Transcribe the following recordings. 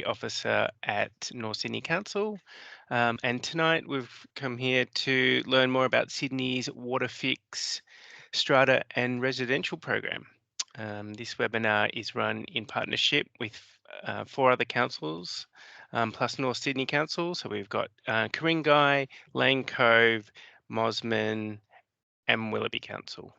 Officer at North Sydney Council. And tonight we've come here to learn more about Sydney's Waterfix, Strata and residential program. This webinar is run in partnership with four other councils, plus North Sydney Council. So we've got Ku-ring-gai, Lane Cove, Mosman and Willoughby Council.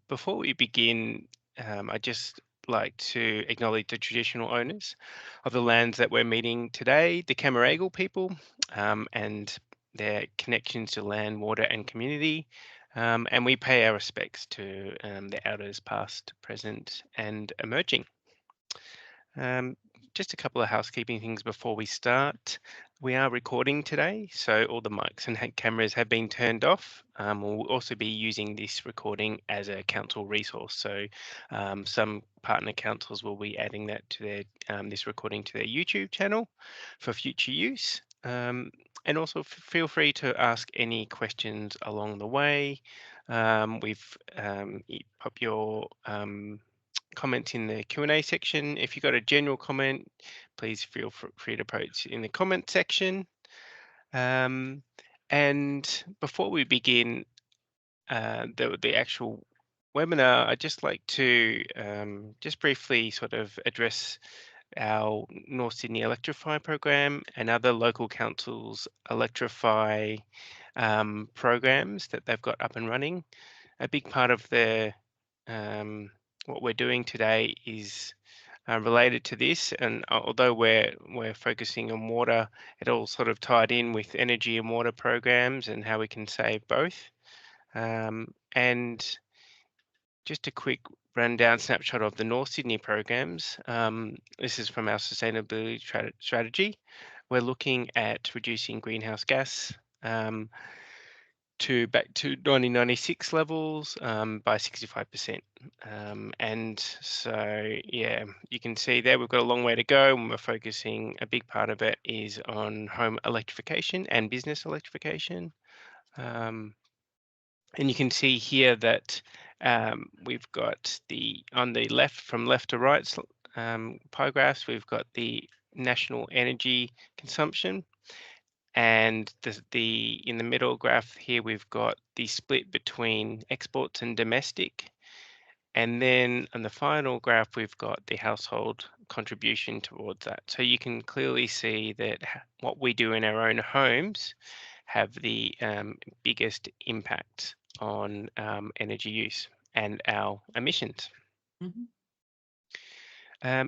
Before we begin, I'd just like to acknowledge the traditional owners of the lands that we're meeting today, the Camaragal people, and their connections to land, water, and community. And we pay our respects to the elders past, present, and emerging. Um, just a couple of housekeeping things before we start. We are recording today, so all the mics and cameras have been turned off. We'll also be using this recording as a council resource. So some partner councils will be adding that to their this recording to their YouTube channel for future use. And also feel free to ask any questions along the way. Pop your comment in the Q&A section. If you've got a general comment, please feel free to post in the comment section. And before we begin the actual webinar, I'd just like to just briefly sort of address our North Sydney Electrify program and other local councils electrify programs that they've got up and running. A big part of what we're doing today is related to this, and although we're focusing on water, it all sort of tied in with energy and water programs and how we can save both. And just a quick rundown snapshot of the North Sydney programs. This is from our sustainability strategy. We're looking at reducing greenhouse gas back to 1996 levels by 65%. And so, yeah, you can see there we've got a long way to go, and we're focusing, a big part of it is on home electrification and business electrification. And you can see here that we've got on the left, from left to right pie graphs, we've got the national energy consumption. And in the middle graph here, we've got the split between exports and domestic. And then on the final graph, we've got the household contribution towards that. So you can clearly see that what we do in our own homes have the biggest impact on energy use and our emissions. Mhm.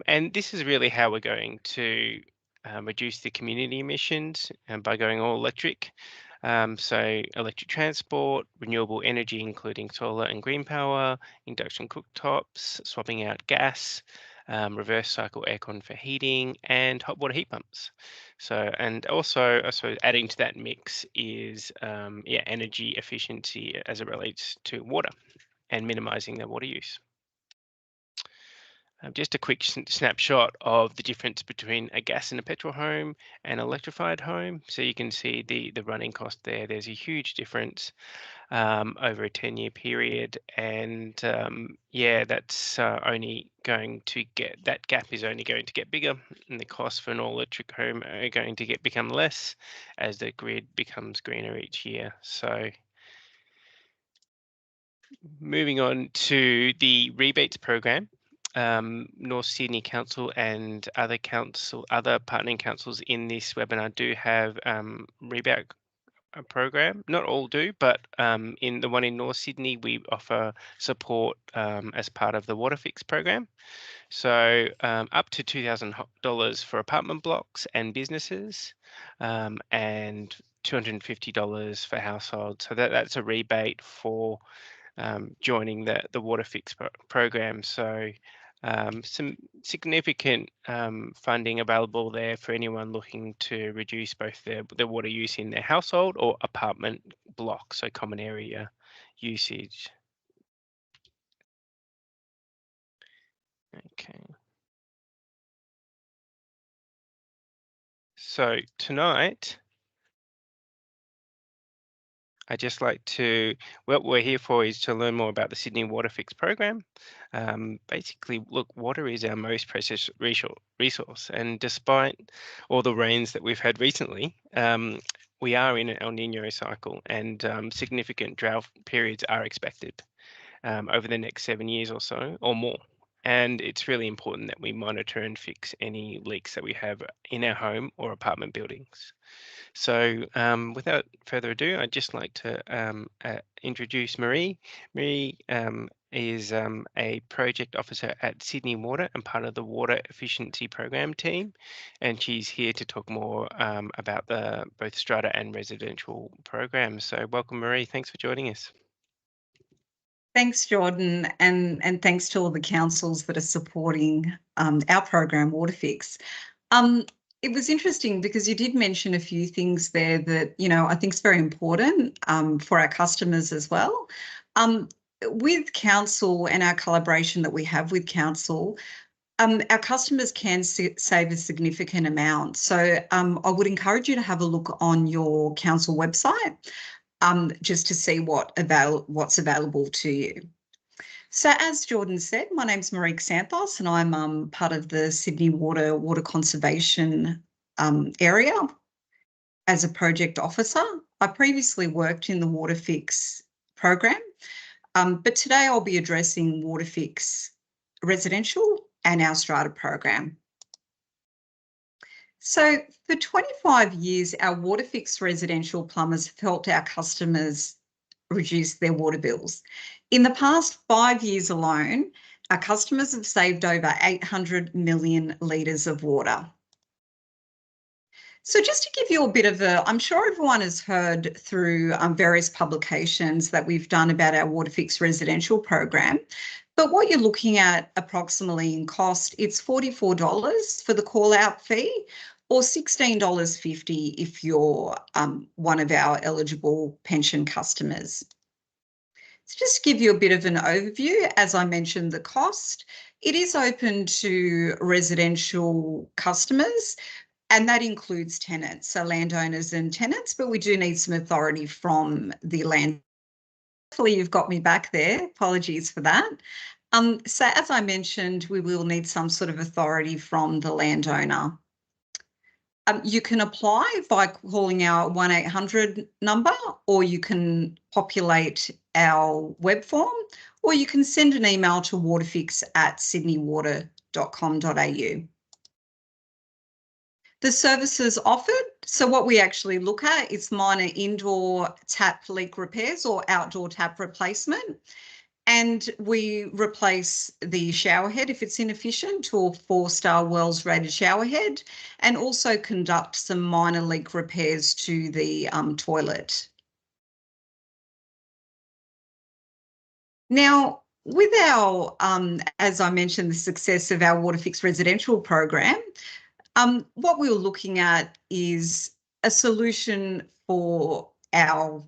And this is really how we're going to reduce the community emissions by going all electric. So electric transport, renewable energy, including solar and green power, induction cooktops, swapping out gas, reverse cycle aircon for heating, and hot water heat pumps. So, and also, I suppose, adding to that mix is energy efficiency as it relates to water and minimizing the water use. Just a quick snapshot of the difference between a gas and a petrol home and electrified home. So you can see the running cost there. There's a huge difference over a 10-year period, and that's only going to that gap is only going to get bigger, and the costs for an all-electric home are going to become less as the grid becomes greener each year. So moving on to the rebates program. North Sydney Council and other partnering councils in this webinar do have rebate program. Not all do, but in the one in North Sydney, we offer support as part of the Waterfix program. So up to $2,000 for apartment blocks and businesses, and $250 for households. So that's a rebate for joining the Waterfix program. So some significant funding available there for anyone looking to reduce both their water use in their household or apartment block, so common area usage. Okay. So tonight, I'd just like to, what we're here for is to learn more about the Sydney Waterfix program. Basically, look, water is our most precious resource, and despite all the rains that we've had recently, we are in an El Nino cycle, and significant drought periods are expected over the next 7 years or so, or more. And it's really important that we monitor and fix any leaks that we have in our home or apartment buildings. So, without further ado, I'd just like to introduce Marie. Marie is a project officer at Sydney Water and part of the Water Efficiency Program team, and she's here to talk more about the both strata and residential programs. So, welcome, Marie. Thanks for joining us. Thanks, Jordan, and thanks to all the councils that are supporting our program, Waterfix. It was interesting because you did mention a few things there that, I think is very important for our customers as well. With council and our collaboration that we have with council, our customers can save a significant amount. So I would encourage you to have a look on your council website just to see what's available to you. So as Jordan said, my name's Marie Santos and I'm part of the Sydney Water Conservation area as a project officer. I previously worked in the Waterfix program, but today I'll be addressing Waterfix residential and our Strata program. So for 25 years, our Waterfix residential plumbers have helped our customers reduce their water bills. In the past 5 years alone, our customers have saved over 800 million litres of water. So just to give you a bit of I'm sure everyone has heard through various publications that we've done about our Waterfix residential program. But what you're looking at approximately in cost, it's $44 for the call-out fee or $16.50 if you're one of our eligible pension customers. So just to give you a bit of an overview, as I mentioned, the cost, it is open to residential customers, and that includes tenants, so landowners and tenants, but we do need some authority from the land. Hopefully you've got me back there. Apologies for that. So as I mentioned, we will need some sort of authority from the landowner. You can apply by calling our 1-800 number, or you can populate our web form, or you can send an email to waterfix@sydneywater.com.au. The services offered, so what we actually look at is minor indoor tap leak repairs or outdoor tap replacement. And we replace the shower head if it's inefficient to a 4-star WELS rated shower head, and also conduct some minor leak repairs to the toilet. Now, with our, as I mentioned, the success of our Waterfix residential program, what we were looking at is a solution for our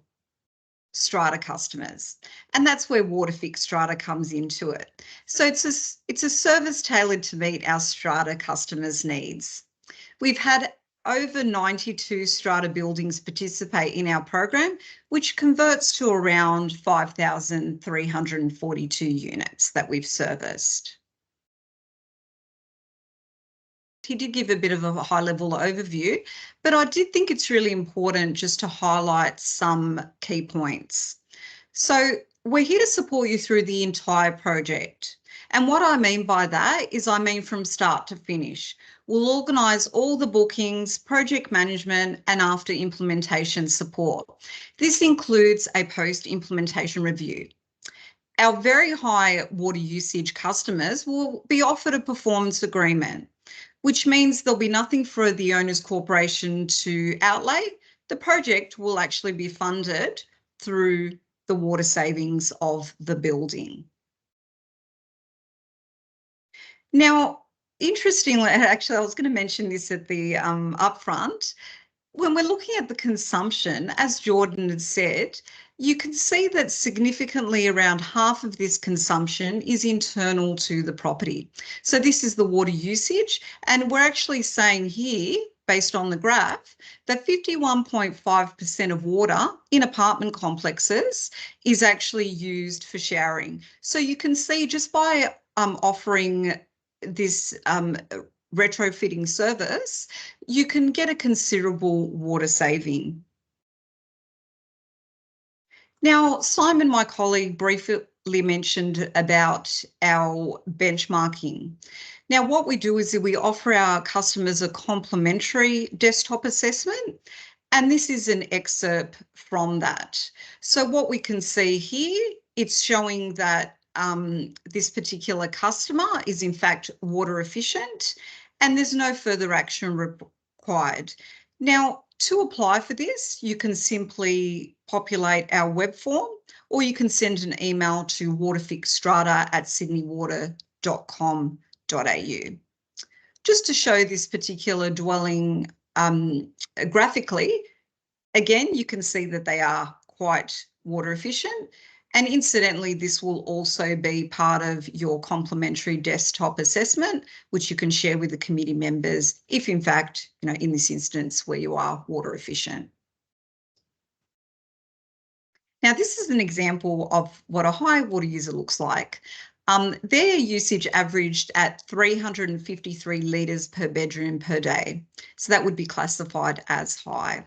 Strata customers, and that's where Waterfix Strata comes into it. So it's a service tailored to meet our Strata customers' needs. We've had over 92 Strata buildings participate in our program, which converts to around 5,342 units that we've serviced. He did give a bit of a high-level overview, but I did think it's really important just to highlight some key points. So we're here to support you through the entire project. And what I mean by that is I mean from start to finish. We'll organise all the bookings, project management, and after implementation support. This includes a post-implementation review. Our very high water usage customers will be offered a performance agreement, which means there'll be nothing for the owner's corporation to outlay. The project will actually be funded through the water savings of the building. Now, interestingly, actually, I was going to mention this at the upfront. When we're looking at the consumption, as Jordan had said, you can see that significantly around half of this consumption is internal to the property. So this is the water usage, and we're actually saying here based on the graph, that 51.5% of water in apartment complexes is actually used for showering. So you can see just by offering this retrofitting service, you can get a considerable water saving. Now, Simon, my colleague, briefly mentioned about our benchmarking. Now, what we do is that we offer our customers a complimentary desktop assessment, and this is an excerpt from that. So what we can see here, it's showing that this particular customer is in fact water efficient, and there's no further action required. Now, to apply for this, you can simply populate our web form, or you can send an email to waterfixstrata@sydneywater.com.au. Just to show this particular dwelling graphically, again, you can see that they are quite water efficient. And incidentally, this will also be part of your complimentary desktop assessment, which you can share with the committee members if, in fact, in this instance where you are water efficient. Now, this is an example of what a high water user looks like. Their usage averaged at 353 litres per bedroom per day. So that would be classified as high.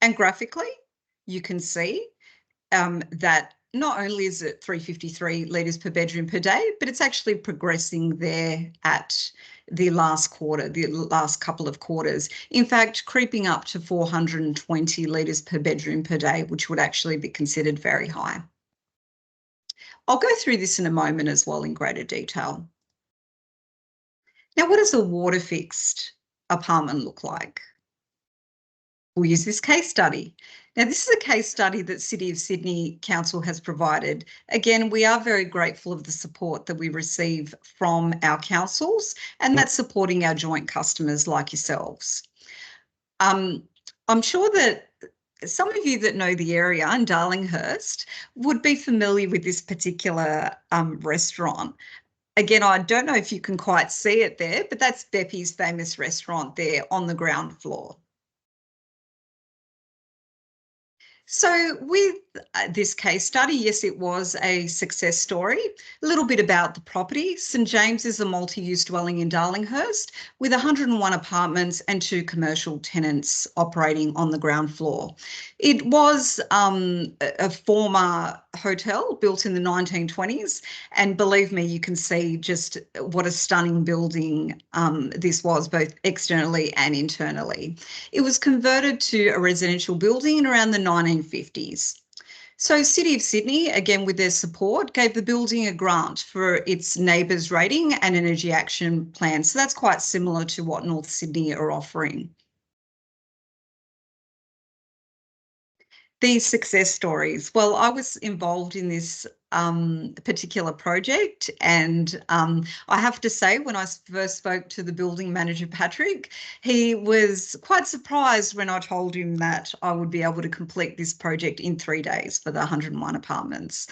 And graphically, you can see that not only is it 353 litres per bedroom per day, but it's actually progressing there at the last quarter, the last couple of quarters. In fact, creeping up to 420 litres per bedroom per day, which would actually be considered very high. I'll go through this in a moment as well in greater detail. Now, what does a water fixed apartment look like? We'll use this case study. Now, this is a case study that City of Sydney Council has provided. Again, we are very grateful of the support that we receive from our councils, and that's supporting our joint customers like yourselves. I'm sure that some of you that know the area in Darlinghurst would be familiar with this particular restaurant. Again, I don't know if you can quite see it there, but that's Beppy's famous restaurant there on the ground floor. So with this case study, yes, it was a success story. A little bit about the property. St James is a multi-use dwelling in Darlinghurst with 101 apartments and 2 commercial tenants operating on the ground floor. It was a former hotel built in the 1920s, and believe me, you can see just what a stunning building this was, both externally and internally. It was converted to a residential building in around the 1950s. So City of Sydney, again with their support, gave the building a grant for its neighbours rating and energy action plan. So that's quite similar to what North Sydney are offering. These success stories. Well, I was involved in this particular project, and I have to say, when I first spoke to the building manager, Patrick, he was quite surprised when I told him that I would be able to complete this project in 3 days for the 101 apartments.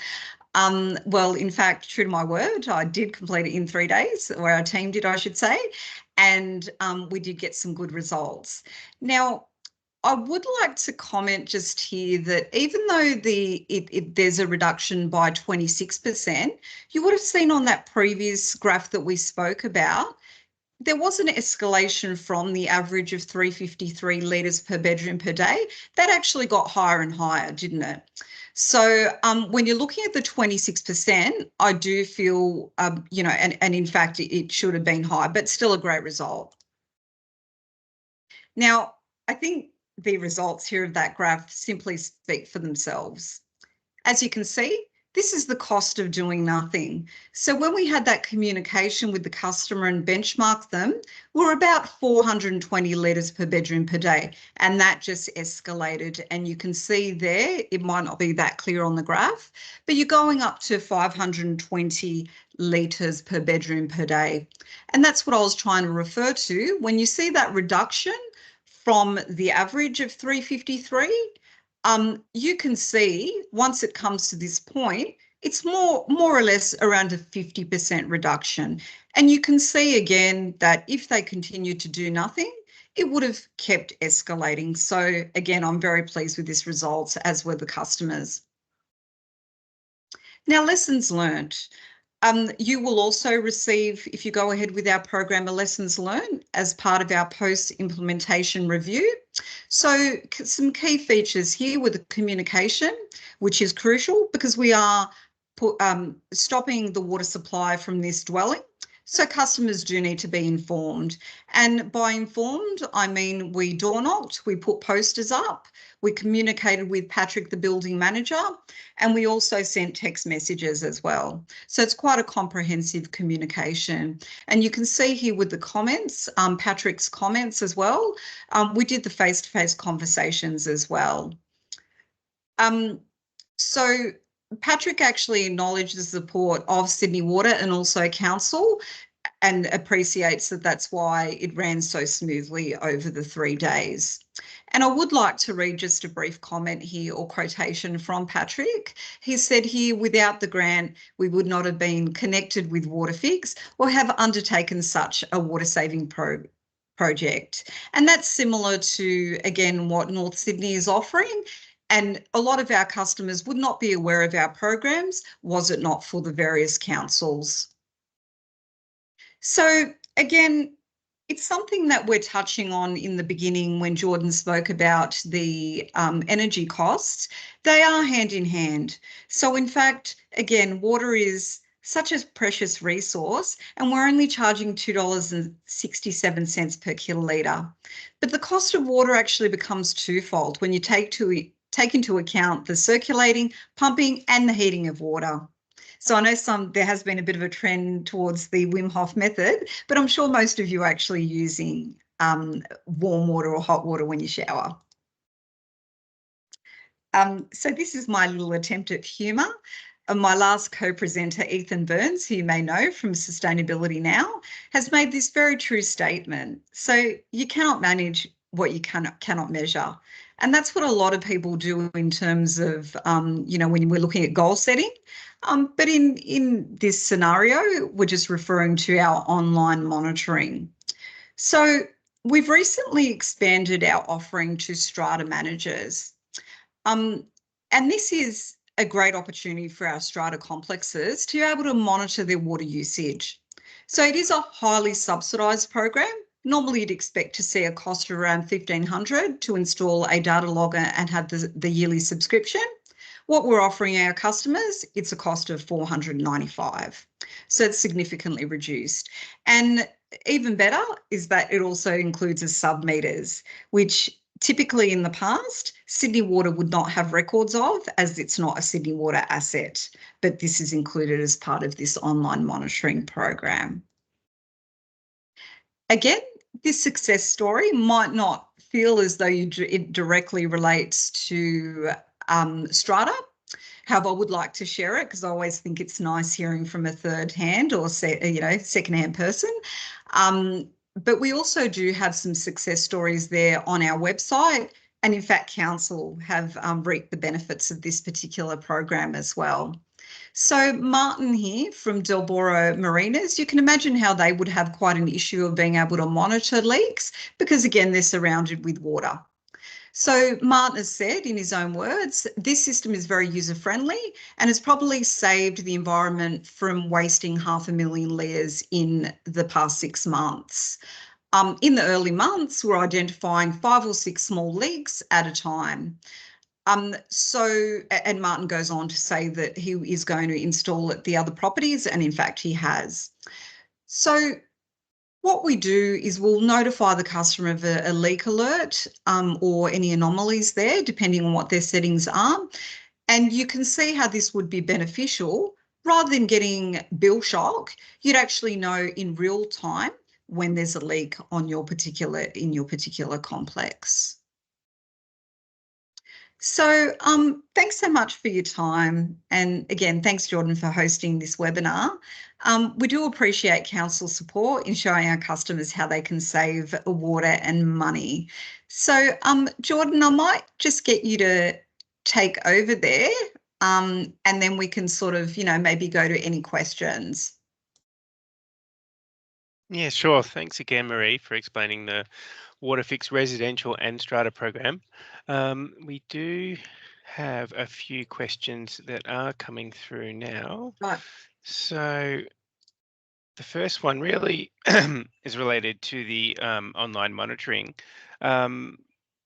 Well, in fact, true to my word, I did complete it in 3 days, or our team did, I should say, and we did get some good results. Now, I would like to comment just here that even though there's a reduction by 26%, you would have seen on that previous graph that we spoke about, there was an escalation from the average of 353 litres per bedroom per day. That actually got higher and higher, didn't it? So when you're looking at the 26%, I do feel, and in fact, it should have been high, but still a great result. Now, I think the results here of that graph simply speak for themselves. As you can see, this is the cost of doing nothing. So when we had that communication with the customer and benchmarked them, we're about 420 litres per bedroom per day, and that just escalated. And you can see there, it might not be that clear on the graph, but you're going up to 520 litres per bedroom per day. And that's what I was trying to refer to. When you see that reduction from the average of 353, you can see once it comes to this point, it's more or less around a 50% reduction. And you can see again that if they continue to do nothing, it would have kept escalating. So again, I'm very pleased with this result, as were the customers. Now, lessons learned. You will also receive, if you go ahead with our program, a lessons learned as part of our post-implementation review. So some key features here with the communication, which is crucial because we are stopping the water supply from this dwelling. So customers do need to be informed. And by informed, I mean we door knocked, we put posters up, we communicated with Patrick, the building manager, and we also sent text messages as well. So it's quite a comprehensive communication. And you can see here with the comments, Patrick's comments as well. We did the face-to-face conversations as well. So Patrick actually acknowledged the support of Sydney Water and also Council, and appreciates that that's why it ran so smoothly over the 3 days. And I would like to read just a brief comment here or quotation from Patrick. He said here, without the grant, we would not have been connected with Waterfix or have undertaken such a water saving project. And that's similar to, again, what North Sydney is offering. And a lot of our customers would not be aware of our programs was it not for the various councils. So again, it's something that we're touching on in the beginning when Jordan spoke about the energy costs. They are hand in hand. So in fact, again, water is such a precious resource, and we're only charging $2.67 per kilolitre. But the cost of water actually becomes twofold when you take into account the circulating, pumping, and the heating of water. So I know there has been a bit of a trend towards the Wim Hof method, but I'm sure most of you are actually using warm water or hot water when you shower. So this is my little attempt at humour. My last co-presenter, Ethan Burns, who you may know from Sustainability Now, has made this very true statement. So you cannot manage what you cannot measure. And that's what a lot of people do in terms of, when we're looking at goal setting. But in this scenario, we're just referring to our online monitoring. So we've recently expanded our offering to Strata managers. And this is a great opportunity for our Strata complexes to be able to monitor their water usage. So it is a highly subsidised program. Normally you'd expect to see a cost of around $1,500 to install a data logger and have the yearly subscription. What we're offering our customers, it's a cost of $495. So it's significantly reduced. And even better is that it also includes a sub-meters, which typically in the past, Sydney Water would not have records of, as it's not a Sydney Water asset, but this is included as part of this online monitoring program. Again, this success story might not feel as though it directly relates to Strata. However, I would like to share it because I always think it's nice hearing from a third hand or second-hand person. But we also do have some success stories there on our website, and in fact, Council have reaped the benefits of this particular program as well. So Martin here from Delboro Marinas, you can imagine how they would have quite an issue of being able to monitor leaks because, again, they're surrounded with water. So Martin has said, in his own words, this system is very user-friendly and has probably saved the environment from wasting 500,000 litres in the past 6 months. In the early months, we're identifying 5 or 6 small leaks at a time. And Martin goes on to say that he is going to install at the other properties, and in fact he has. So what we do is we'll notify the customer of a leak alert or any anomalies there, depending on what their settings are. And you can see how this would be beneficial. Rather than getting bill shock, you'd actually know in real time when there's a leak in your particular complex. So thanks so much for your time. And again, thanks, Jordan, for hosting this webinar. We do appreciate Council support in showing our customers how they can save water and money. So Jordan, I might just get you to take over there and then we can sort of, maybe go to any questions. Yeah, sure. Thanks again, Marie, for explaining the Waterfix residential and Strata program. We do have a few questions that are coming through now. Right. So the first one really is related to the online monitoring. Um,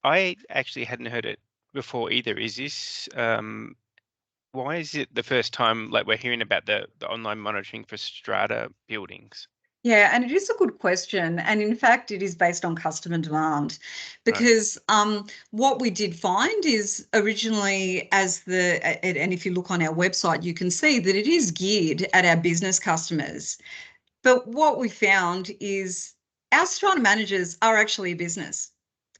I actually hadn't heard it before either. Is this why is it the first time like we're hearing about the online monitoring for strata buildings? Yeah, and it is a good question. And in fact, it is based on customer demand Right. because what we did find is originally, and if you look on our website, you can see that it is geared at our business customers. But what we found is our strata managers are actually a business.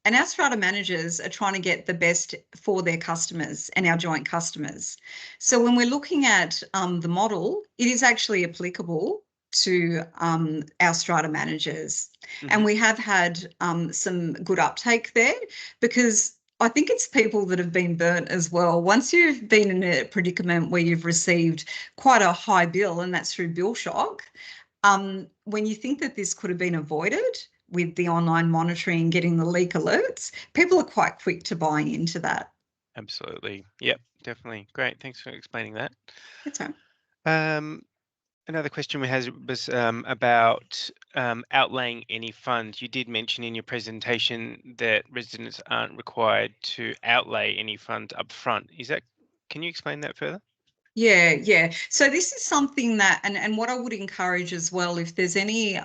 And our strata managers are trying to get the best for their customers and our joint customers. So when we're looking at the model, it is actually applicable to our strata managers. And Hmm. we have had some good uptake there because I think it's people that have been burnt as well. Once you've been in a predicament where you've received quite a high bill, and that's through bill shock, when you think that this could have been avoided with the online monitoring, getting the leak alerts, people are quite quick to buy into that. Absolutely. Yep, definitely. Great. Thanks for explaining that. That's right. Um, Another question we had was about outlaying any funds. You did mention in your presentation that residents aren't required to outlay any funds up front. Can you explain that further? Yeah, yeah. So this is something that, and what I would encourage as well, if there's any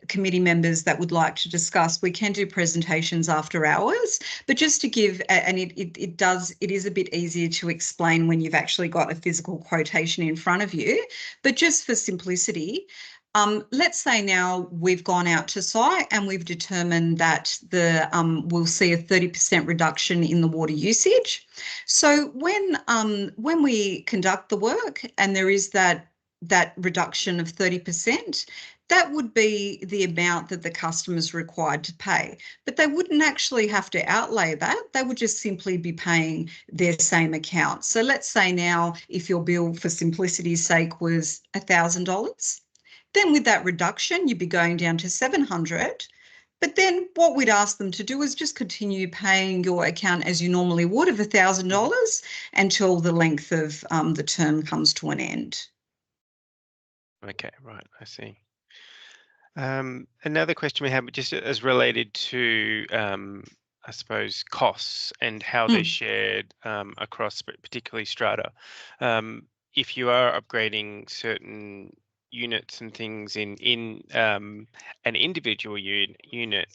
committee members that would like to discuss, we can do presentations after hours. But just to give, and it is a bit easier to explain when you've actually got a physical quotation in front of you. But just for simplicity, let's say now we've gone out to site and we've determined that we'll see a 30% reduction in the water usage. So when we conduct the work and there is that reduction of 30%, that would be the amount that the customer is required to pay. But they wouldn't actually have to outlay that. They would just simply be paying their same account. So let's say now if your bill for simplicity's sake was $1,000, then with that reduction, you'd be going down to 700. But then what we'd ask them to do is just continue paying your account as you normally would of Hmm. $1,000 until the length of the term comes to an end. Okay, right. I see. Another question we have just as related to, I suppose, costs and how they're Mm. shared across particularly strata. If you are upgrading certain units and things in an individual unit,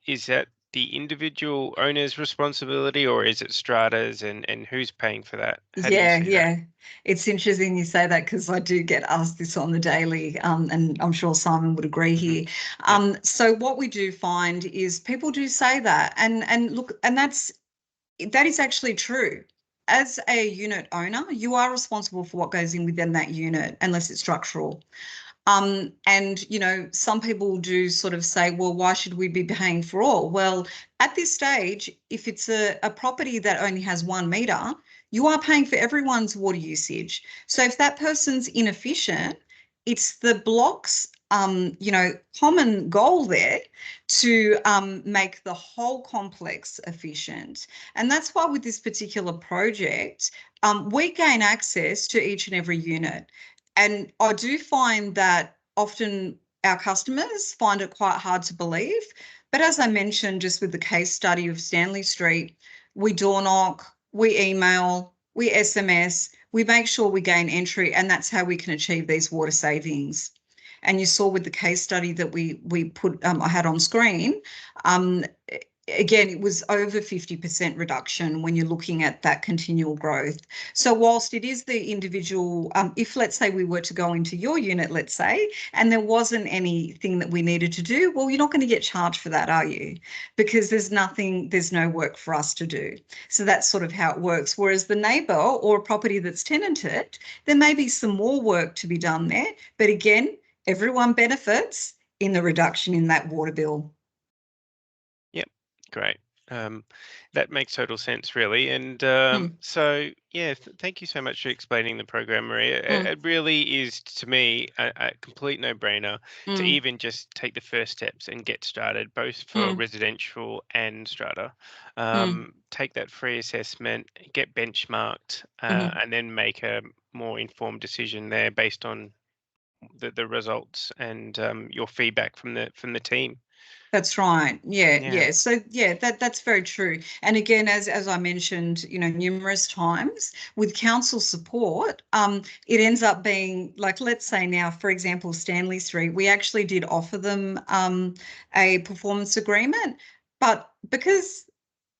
is that the individual owner's responsibility or is it strata's and who's paying for that? How do you Yeah, see that? yeah. It's interesting you say that because I do get asked this on the daily, and I'm sure Simon would agree Hmm. here. Yep. So what we do find is people do say that, and look, and that is actually true. As a unit owner, you are responsible for what goes in within that unit, unless it's structural. And some people do sort of say, well, why should we be paying for all? Well, at this stage, if it's a property that only has 1 meter, you are paying for everyone's water usage. So if that person's inefficient, it's the block's common goal there to make the whole complex efficient. And that's why with this particular project, we gain access to each and every unit. And I do find that often our customers find it quite hard to believe. But as I mentioned, just with the case study of Stanley Street, we door knock, we email, we SMS, we make sure we gain entry, and that's how we can achieve these water savings. And you saw with the case study that we put I had on screen, um, again, it was over 50% reduction when you're looking at that continual growth. So whilst it is the individual, if let's say we were to go into your unit, let's say, and there wasn't anything that we needed to do, well, you're not going to get charged for that, are you? Because there's no work for us to do. So that's sort of how it works. Whereas the neighbour or a property that's tenanted, there may be some more work to be done there. But again, everyone benefits in the reduction in that water bill. Yep. Great. Um, that makes total sense, really. And Mm, so, yeah, thank you so much for explaining the program, Maria. It, mm, it really is, to me, a complete no-brainer to mm, even just take the first steps and get started, both for mm, residential and strata. mm, Take that free assessment, get benchmarked, mhm. and then make a more informed decision there based on the results and your feedback from the team. That's right. Yeah, Yeah. yeah. So yeah, that's very true. And again, as I mentioned, numerous times with council support, it ends up being like, let's say now, for example, Stanley Street, we actually did offer them a performance agreement, but because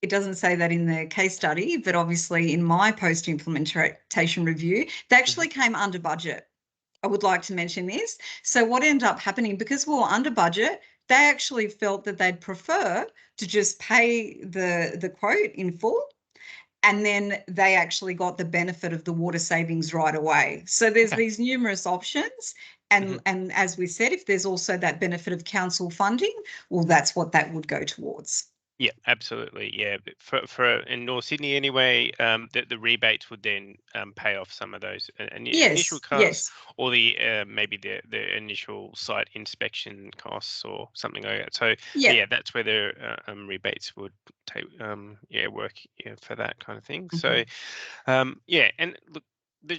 it doesn't say that in the case study, but obviously in my post-implementation review, they Hmm. actually came under budget. I would like to mention this. So what ended up happening, because we were under budget, they actually felt that they'd prefer to just pay the quote in full, and then they actually got the benefit of the water savings right away. So there's Okay. these numerous options. Mhm. And as we said, if there's also that benefit of council funding, well, that's what that would go towards. Yeah, absolutely. Yeah, but for in North Sydney anyway, the rebates would then pay off some of those initial Yes, costs, yes. or the maybe the initial site inspection costs or something like that. So Yeah. yeah, that's where the rebates would take work, yeah, for that kind of thing. So Mhm. yeah, and look,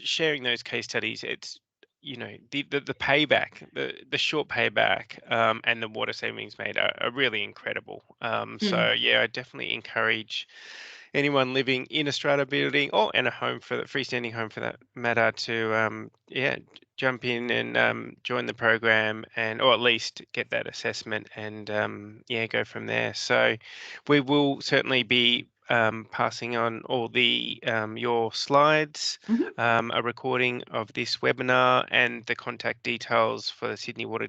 sharing those case studies, it's the payback, the short payback, and the water savings made are really incredible. Mm. So yeah, I definitely encourage anyone living in a strata building or in a home for the freestanding home for that matter to jump in and join the program and or at least get that assessment and go from there. So we will certainly be passing on all the your slides, Mhm. a recording of this webinar and the contact details for the Sydney Water